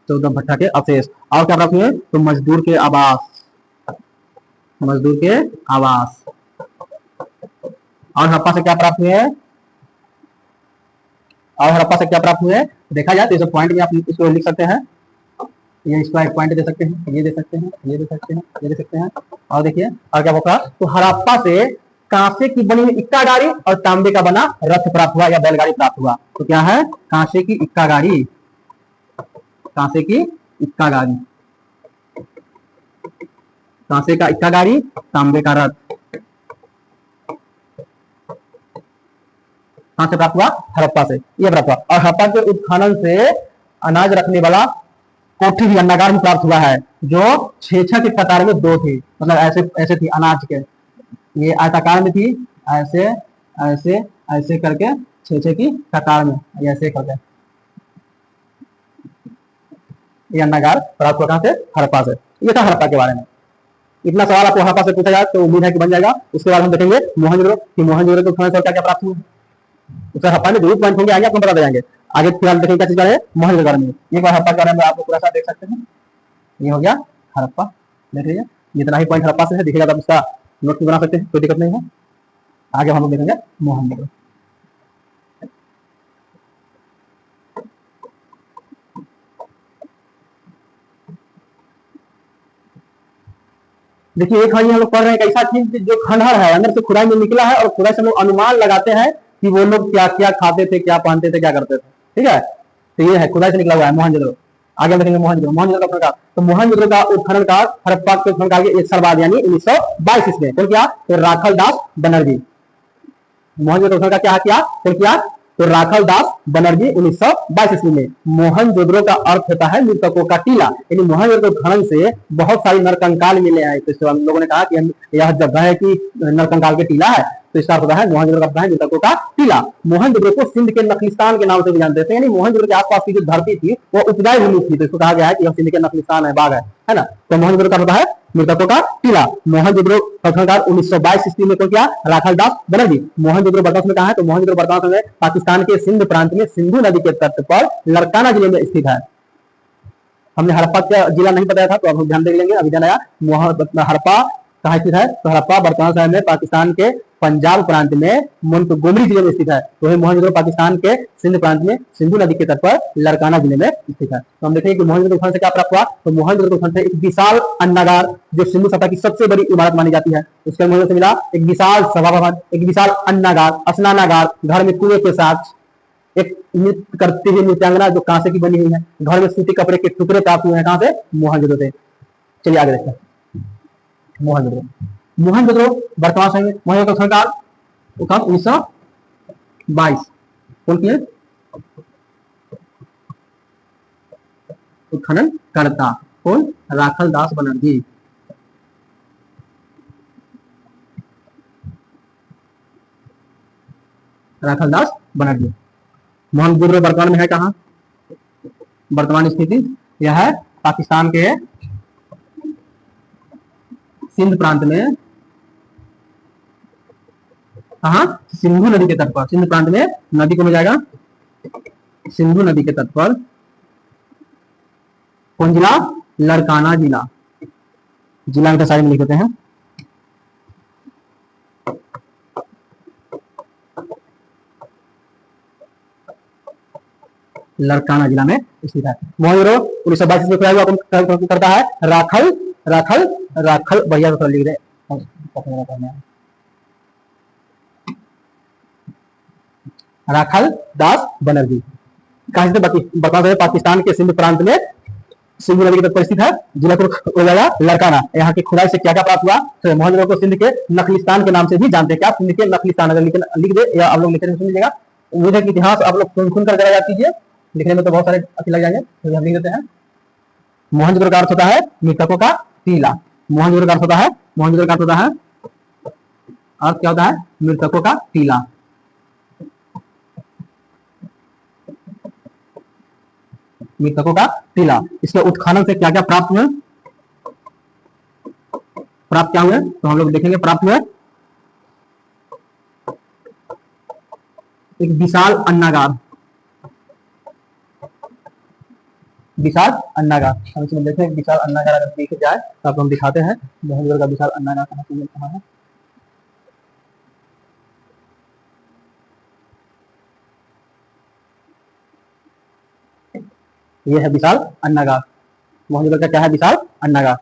Speaker 1: 14 भट्ठा के अवशेष। और क्या प्राप्त हुए? तो मजदूर के आवास, मजदूर के आवास। और हड़प्पा से क्या प्राप्त हुए? और हड़प्पा से क्या प्राप्त हुए? देखा जाए तो इस पॉइंट में आप इसको लिख सकते हैं। ये इसको एक पॉइंट दे सकते हैं, ये दे सकते हैं, ये दे सकते हैं, ये दे सकते हैं। और देखिए और क्या होगा, तो हड़प्पा से कांसे की बनी हुई इक्का गाड़ी और तांबे का बना रथ प्राप्त हुआ या बैलगाड़ी प्राप्त हुआ। तो क्या है? कांसे की इक्का गाड़ी, कांसे की इक्का गाड़ी, कांसे का इक्का गाड़ी, तांबे का रथ। कहां से प्राप्त हुआ? हड़प्पा से। यह प्राप्त हुआ। और हड़प्पा के उत्खनन से अनाज रखने वाला कोठी भी, अन्नागार भी प्राप्त हुआ है, जो 6-6 की कतार में 2 थी। मतलब ऐसे ऐसे थी अनाज के, ये आयताकार में थी, ऐसे ऐसे ऐसे करके 6-6 की कतार में ऐसे करके ये अन्नागार प्राप्त हुआ। कहां से? हड़प्पा से। ये था हड़प्पा के बारे में। इतना सवाल आपको हड़प्पा से पूछा जाए तो उम्मीद है कि बन जाएगा। उसके बाद हम देखेंगे मोहनजोदड़ो कि मोहनजोदड़ो के उत्खनन से क्या क्या प्राप्त हुआ। उसका हड़प्पा में जरूर पॉइंट होंगे, आगे आपको बता जाएंगे। आगे फिलहाल देखेंगे क्या चीज है मोहनजोदड़ो में। एक बार हड़प्पा के बारे में आपको पूरा सा देख सकते हैं। ये हो गया हड़प्पा, देख लीजिए जितना ही पॉइंट हड़प्पा से है दिखेगा, तब उसका नोट भी बना सकते हैं, कोई दिक्कत नहीं है। आगे हम लोग देखेंगे मोहनजोदड़ो। देखिए एक हम लोग पढ़ रहे हैं एक ऐसा चीज जो खंडहर है, अंदर से खुदाई में निकला है, और खुदाई से हम लोग अनुमान लगाते हैं कि वो लोग क्या क्या खाते थे, क्या पहनते थे, क्या करते थे। ठीक है, तो ये है खुदाई से निकला हुआ है मोहनजोदड़ो। आगे देखेंगे मोहनजोदड़ो। मोहनजोदड़ो का उत्खनन, तो मोहनजोदड़ो का उत्खनन का हड़प्पा के उत्खनन का 1 साल बाद यानी 1922 ईस्वी में क्या? तो राखल दास बनर्जी मोहनजोदड़ो का क्या किया? तो क्या? तो राखल दास बनर्जी 1922 ईस्वी में। मोहनजोदड़ो का अर्थ होता है मृतकों का टीला, यानी मोहनजोदड़ो खनन से बहुत सारी नरकंकाल मिले हैं। तो हम लोगों ने कहा कि यह जगह है कि नरकंकाल के टीला है, तो इसका अर्थ होता है मोहनजोदड़ो का मृतकों का टीला। मोहनजोदड़ो को सिंध के नखलिस्तान के नाम से भी जानते थे, यानी मोहनजोदड़ो के आसपास की जो धरती थी वो उपजाऊ भूमि थी, तो इसको कहा गया है कि यह सिंध के नखलिस्तान है, बाग है ना। तो मोहनजोदड़ो का होता है मृतकों का टीला। मोहनजोदड़ो प्रथमकार 1922 ईस्वी में को क्या? राखल दास बनर्जी। मोहनजोदड़ो वर्तमान में कहा है? तो मोहनजोदड़ो वर्तमान में पाकिस्तान के सिंध प्रांत में सिंधु नदी के तट पर लरकाना जिले में स्थित है। हमने हड़प्पा का जिला नहीं बताया था, तो अब हम ध्यान देख लेंगे। अभी ध्यान आया हड़प्पा कहाँ स्थित है? तो हड़प्पा वर्तमान समय में पाकिस्तान के पंजाब प्रांत में मोंटगोमरी जिले में स्थित है। तो वही मोहनजोदड़ो पाकिस्तान के सिंध प्रांत में सिंधु नदी के तट पर लरकाना जिले में स्थित है। तो हम देखेंगे कि मोहनजोदड़ो उत्खनन से क्या प्राप्त हुआ। तो मोहनजोदड़ो उत्खनन से एक विशाल अन्नागार, जो सिंधु सभ्यता की सबसे बड़ी इमारत मानी जाती है, उसके मोहनजोदड़ो से मिला एक विशाल सभा भवन, एक विशाल अन्नागार, स्नानागार, घर में कुएं के साथ एक नृत्य करती हुई नृत्यांगना जो कांसे की बनी हुई है, घर में सूती कपड़े के टुकड़े प्राप्त हुए हैं। कहां से? मोहनजोदड़ो से। चलिए आगे देखते हैं मोहनजोदड़ो। मोहनजोदड़ो वर्तमान समय में मोहनजोदड़ो सरकार 1922 कौन किए? उत्खनन करता कौन? राखल दास बनर्जी। राखल दास बनर्जी। मोहनजोदड़ो वर्तमान में है कहां? वर्तमान स्थिति यह है पाकिस्तान के सिंध प्रांत में, कहा सिंधु नदी के तट पर, सिंध प्रांत में नदी को मिल जाएगा सिंधु नदी के तट पर। कौन जिला? लड़काना जिला। जिला के साइड में लिख देते हैं। लड़काना जिला में स्थित है। मोहनजोदड़ो 1922 में खुला हुआ करता है राखल राखल राखल, बढ़िया तो लिख दे राखल दास बनर्जी। कहां से बता दे पाकिस्तान के सिंध प्रांत में सिंधु नदी के तट पर स्थित है। जिला को हो जाएगा लड़काना। यहाँ की खुदाई से क्या क्या प्राप्त हुआ? तो मोहनजोदड़ो को सिंध के नखलिस्तान के नाम से भी जानते हैं। क्या? सिंध के नखलिस्तान। अगर लिख दे या आप लोग लिखने में सुन लीजिएगा। उम्मीद है कि इतिहास आप लोग सुन कर जरा याद कीजिए, लिखने में तो बहुत सारे अच्छे लग जाएंगे, तो हम लिख देते हैं। मोहनजोदड़ो का अर्थ होता है मृतकों का टीला। मोहनजोदड़ो का अर्थ होता है, मोहनजोदड़ो का अर्थ होता है, अर्थ क्या होता है? मृतकों का टीला। मृतकों का टीला। इसके उत्खनन से क्या क्या प्राप्त हुए? प्राप्त क्या हुए तो हम लोग देखेंगे। प्राप्त हुए एक विशाल अन्नागार, विशाल अन्नागार। हम इसमें देखें विशाल अन्नागार अगर देखे जाए तो आपको हम दिखाते हैं मोहनजोदड़ो का विशाल अन्नागार कहाँ है। ये है विशाल अन्नागार। मोहनजोदड़ो का क्या है? विशाल अन्नागार।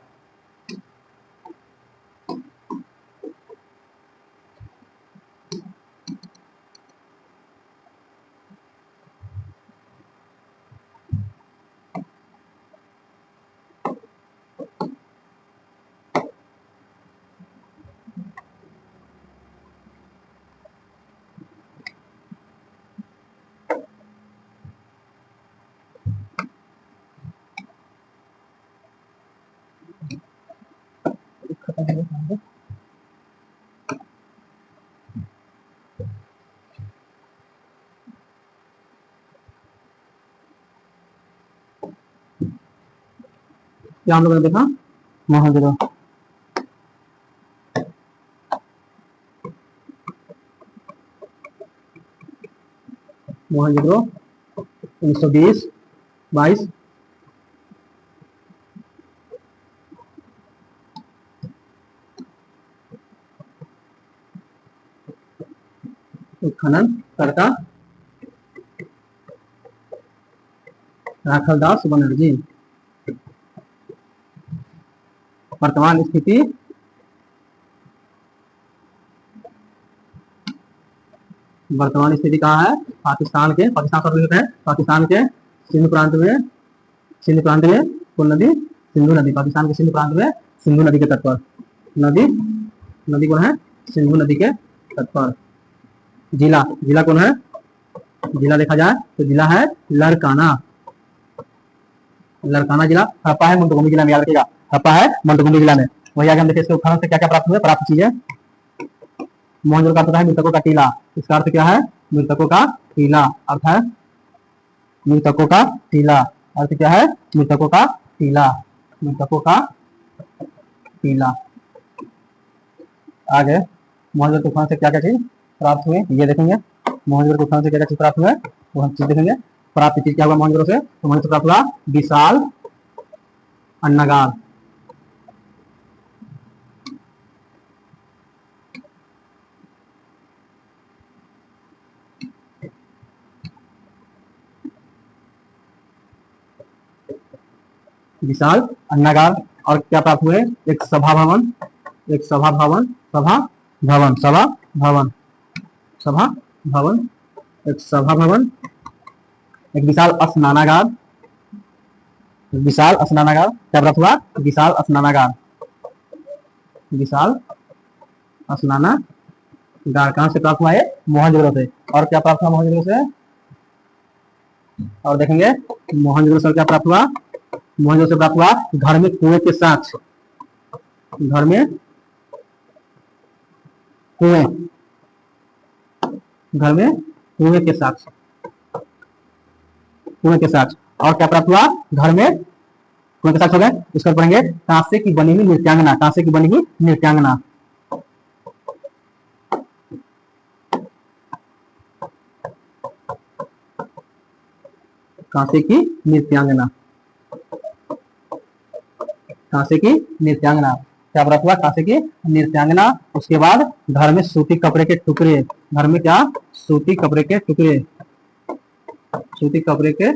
Speaker 1: क्या हम लोगों ने देखा? मोहनजोदड़ो मोहनजोदड़ो 1920-22 उत्खनन करता राखल दास बनर्जी। वर्तमान स्थिति वर्तमान स्थिति कहाँ है? पाकिस्तान के, पाकिस्तान पर है पाकिस्तान के सिंध प्रांत में, सिंध प्रांत में कौन नदी? सिंधु नदी। पाकिस्तान के सिंध प्रांत में सिंधु नदी के तट पर। नदी नदी कौन है? सिंधु नदी के तट पर। जिला जिला कौन है? जिला देखा जाए तो जिला है लड़काना। लड़काना जिला हड़प्पा है मोंटोगोमी जिला में, याद रखिएगा हड़प्पा है मोंटोगोमी जिला में। वही आगे हम देखिए इसके उत्खनन से क्या क्या प्राप्त हुए। प्राप्त चीजें मोहनजोदड़ो का अर्थ है मृतकों का टीला। इसका अर्थ क्या है? मृतकों का टीला। अर्थ है मृतकों का टीला। अर्थ क्या है? मृतकों का टीला। मृतकों का टीला। आगे मोहनजोदड़ो के उत्खनन से क्या क्या चीज प्राप्त हुए ये देखेंगे। मोहनजोदड़ो के उत्खनन से क्या क्या चीज प्राप्त हुए वो हम चीज देखेंगे। प्राप्त चीज क्या हुआ मोहनजोदड़ो से? तो मोहनजोदड़ो से प्राप्त हुआ विशाल अन्नागार। विशाल अन्नागार। और क्या प्राप्त हुए? एक सभा भवन, एक सभा भवन, सभा भवन, सभा भवन, सभा भवन, एक सभा भवन, एक विशाल स्नानागार, विशाल स्नानागार। क्या प्राप्त हुआ? विशाल स्नानागार, विशाल स्नानागार। कहां से प्राप्त हुआ है? मोहनजोदड़ो से। और क्या प्राप्त हुआ मोहनजोदड़ो से? और देखेंगे मोहनजोदड़ो से क्या प्राप्त हुआ? मोहनजोदड़ो से प्राप्त हुआ घर में कुएं के साक्ष्य। घर में कुएं, घर में कुएं के साक्ष्य, कुएं के साक्ष्य। और क्या प्राप्त हुआ, घर में कौन के साथ हो गए, इसको पढ़ेंगे कांसे की बनी हुई नृत्यांगना, कांसे की बनी हुई नृत्यांगना, कांसे की नृत्यांगना, कांसे की नृत्यांगना, क्या प्राप्त हुआ, कांसे की नृत्यांगना। उसके बाद घर में सूती कपड़े के टुकड़े, घर में क्या, सूती कपड़े के टुकड़े, सूती कपड़े के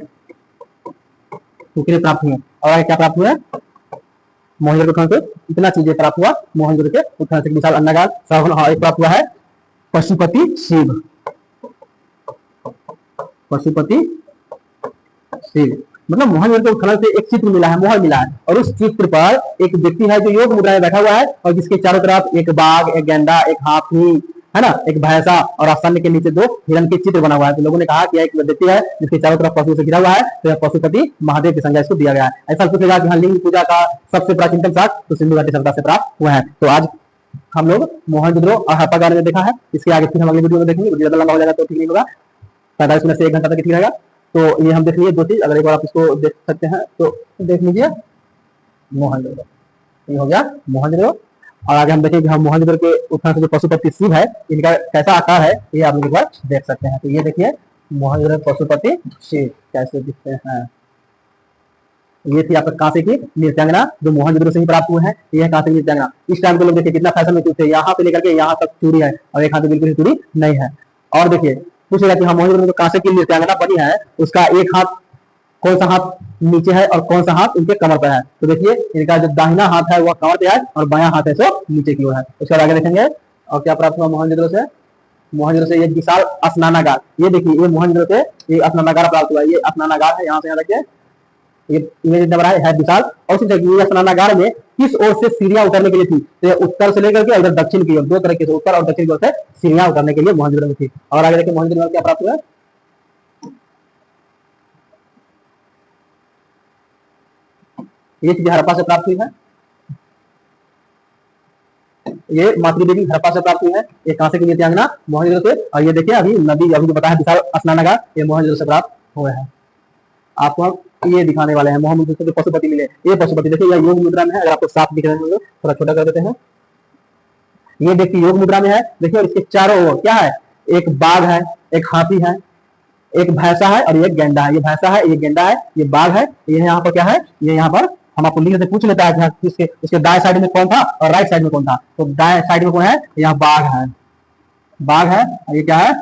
Speaker 1: टुकड़े प्राप्त हुए। और क्या प्राप्त हुए, मोहनजोदड़ो उत्खनन से इतना चीजें प्राप्त हुआ, मोहनजोदड़ो के उत्खनन से विशाल अन्नागार, एक प्राप्त हुआ है पशुपति शिव, पशुपति शिव, मतलब मोहनजोदड़ो के उत्खनन से एक चित्र मिला है, मोहर मिला है, और उस चित्र पर एक व्यक्ति है जो योग मुद्रा में बैठा हुआ है, और जिसके चारों तरफ एक बाघ, एक गेंडा, एक हाथी है ना, एक भैंसा, और आसन के नीचे 2 हिरण के चित्र बना हुआ है। तो लोगों ने कहा कि एक व्यक्ति है जिसके चारों तरफ पशु से घिरा हुआ है, तो यह पशुपति महादेव की संज्ञा इसको दिया गया है। ऐसा पूछेगा कि हाँ, लिंग पूजा का सबसे प्राचीनतम साक्ष्य तो सिंधु घाटी सभ्यता से प्राप्त हुआ है। तो आज हम लोग मोहनजोदड़ो और हड़प्पा में देखा है, इसके आगे फिर हम अगले वीडियो में देखेंगे, वीडियो ज्यादा लंबा हो जाएगा तो ठीक नहीं होगा, 45 मिनट से 1 घंटा तक ठीक रहेगा। तो ये हम देख लीजिए 2 चीज, अगर एक बार आप इसको देख सकते हैं तो देख लीजिए, मोहनजोदड़ो, ये हो गया मोहनजोदड़ो। और आगे हम देखेंगे हम मोहनजोदड़ो के उत्खनन से जो पशुपति शिव है, इनका कैसा आकार है ये आप लोग एक बार देख सकते हैं। तो ये देखिए मोहनजोदड़ो पशुपति शिव कैसे दिखते हैं। ये थी आपका कांसे की नृत्यांगना जो मोहनजोदड़ो से ही प्राप्त हुए हैं, ये है कांसे की नृत्यांगना। इस टाइम के लोग देखिए कितना फैशन में थे, यहाँ से लेकर के यहाँ तक चूड़ी है, और एक हाथ में बिल्कुल ही चूड़ी नहीं है। और देखिए पूछेगा कि हाँ, मोहनजोदड़ो में कांसे की नृत्यांगना बनी है, उसका एक हाथ, कौन सा हाथ नीचे है और कौन सा हाथ उनके कमर पर है। तो देखिए इनका जो दाहिना हाथ है वह कमर पे है, और बायां हाथ है सो नीचे की ओर है। उसके बाद आगे देखेंगे और क्या प्राप्त हुआ मोहनजोदड़ो से, मोहनजोदड़ो से ये विशाल स्नानागार, ये देखिए ये मोहनजोदड़ो से ये स्नानागार प्राप्त हुआ, ये स्नानागार है, यहाँ से यहाँ देखिए ये इमेज नंबर है विशाल। और उसी स्नानागार में किस ओर से सीढ़ियां उतरने के लिए थी, तो ये उत्तर से लेकर के इधर दक्षिण की ओर, 2 तरीके से उत्तर और दक्षिण की ओर से सीढ़ियां उतरने के लिए मोहनजोदड़ो में थी। और आगे देखिए मोहनजोदड़ो में क्या प्राप्त हुआ, ये चीज हड़प्पा से प्राप्त हुई है, ये मातृ देवी हड़प्पा से प्राप्त हुई है, ये कांसे की नृत्यांगना मोहनजोदड़ो से। और ये देखिए अभी नदी अभी जो बताया विशाल स्नानागार, ये मोहनजोदड़ो से प्राप्त हुए हैं। आपको ये दिखाने वाले हैं मोहनजोदड़ो से पशुपति मिले, ये पशुपति देखिए यह योग मुद्रा में है, अगर आपको साफ दिख रहे हैं थोड़ा छोटा कर देते हैं, ये देखिए योग मुद्रा में है। देखिए और इसके चारों ओर क्या है, एक बाघ है, एक हाथी है, एक भैंसा है, और ये गेंडा है, ये भैंसा है, ये गेंडा है, ये बाघ है, ये यहाँ पर क्या है, ये यहाँ पर हम आपको लिंक से पूछ लेता है कि इसके दाएं साइड में कौन था और राइट साइड में कौन था। तो दाएं साइड में कौन है, यहाँ बाघ है, बाघ है, और ये क्या है,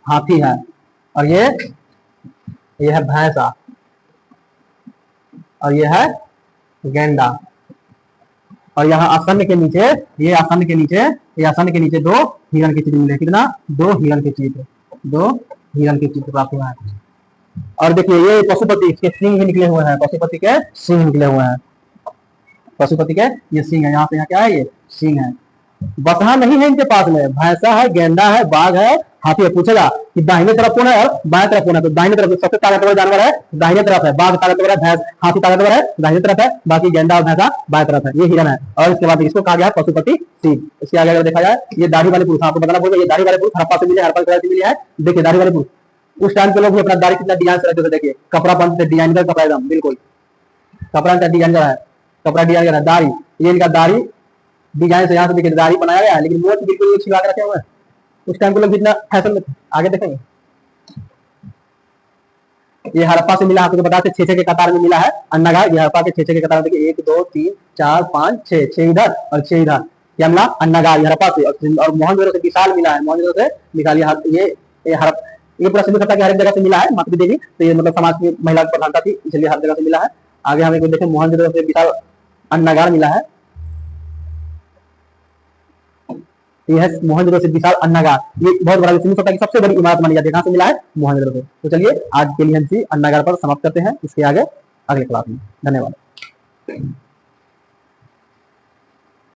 Speaker 1: हाथी है, और ये है भैंसा, और ये है गेंडा। और यहाँ आसन के नीचे, ये आसन के नीचे, ये आसन के नीचे 2 हिरण के चित्र मिले, कितना, 2 हिरण के चित्र, 2 हिरण के चित्र प्राप्त हुआ है। और देखिए ये पशुपति, इसके सिंह भी निकले हुए हैं, पशुपति के सिंह निकले हुए हैं, पशुपति के ये सिंह है, यहाँ पे यहाँ क्या है, ये सिंह है। बसहा नहीं है इनके पास में, भैंसा है, गेंडा है, बाघ है, हाथी है। पूछेगा कि दाहिने तरफ कौन है और बाएं तरफ कौन है, तो दाहिने तरफ सबसे ताकतवर जानवर है दाहिने तरफ है, बाघ ताकतवर है, भैंस हाथी ताकतवर है दाहिने तरफ है, बाकी गेंडा और भैंसा बाएं तरफ है, ये हिरण है। और इसके बाद इसको कहा गया पशुपति शिव। इसके आगे अगर देखा जाए ये दाढ़ी वाले पुरुष, आपको बताना पड़ेगा ये दाढ़ी वाले पुरुष हड़प्पा से मिले, हड़प्पा से मिले है। देखिए दाढ़ी वाले पुरुष, उस टाइम के लोग भी अपना दाढ़ी कितना डिजाइन से रहते थे, देखिए कपड़ा पहनते डिजाइन का कपड़ा, एकदम बिल्कुल कपड़ा का डिजाइन का है, कपड़ा डिजाइन का है, दाढ़ी, ये इनका दाढ़ी डिजाइन से यहाँ से देखिए दाढ़ी बनाया गया है, लेकिन वो बिल्कुल छिपा के रखे हुए हैं। उस टाइम के लोग जितना फैशन में, आगे देखेंगे ये हड़प्पा से मिला, आपको बताते 6 के कतार में मिला है अन्नागार, ये हड़प्पा के 6 के कतार, देखिए 1 2 3 4 5 6 इधर और 6 इधर, क्या मिला अन्नागार, ये हड़प्पा से। और मोहनजोदड़ो से विशाल मिला है, मोहनजोदड़ो से विशाल, ये हड़प्पा, ये पूरा सिंधु सभ्यता की हर एक जगह से मिला है मातृ देवी, तो ये मतलब समाज की महिला की प्रधानता थी, इसलिए हर जगह से मिला है। आगे हमें देखें मोहनजोदड़ो से विशाल अन्नागार मिला है, ये है मोहनजोदड़ो से विशाल अन्नागार, ये बहुत बड़ा सिंधु सभ्यता की सबसे बड़ी इमारत मानी जाती है, कहां से मिला है, मोहनजोदड़ो से। तो चलिए आज के लिए हम इसी अन्नागार पर समाप्त करते हैं, इसके आगे अगले क्लास में। धन्यवाद।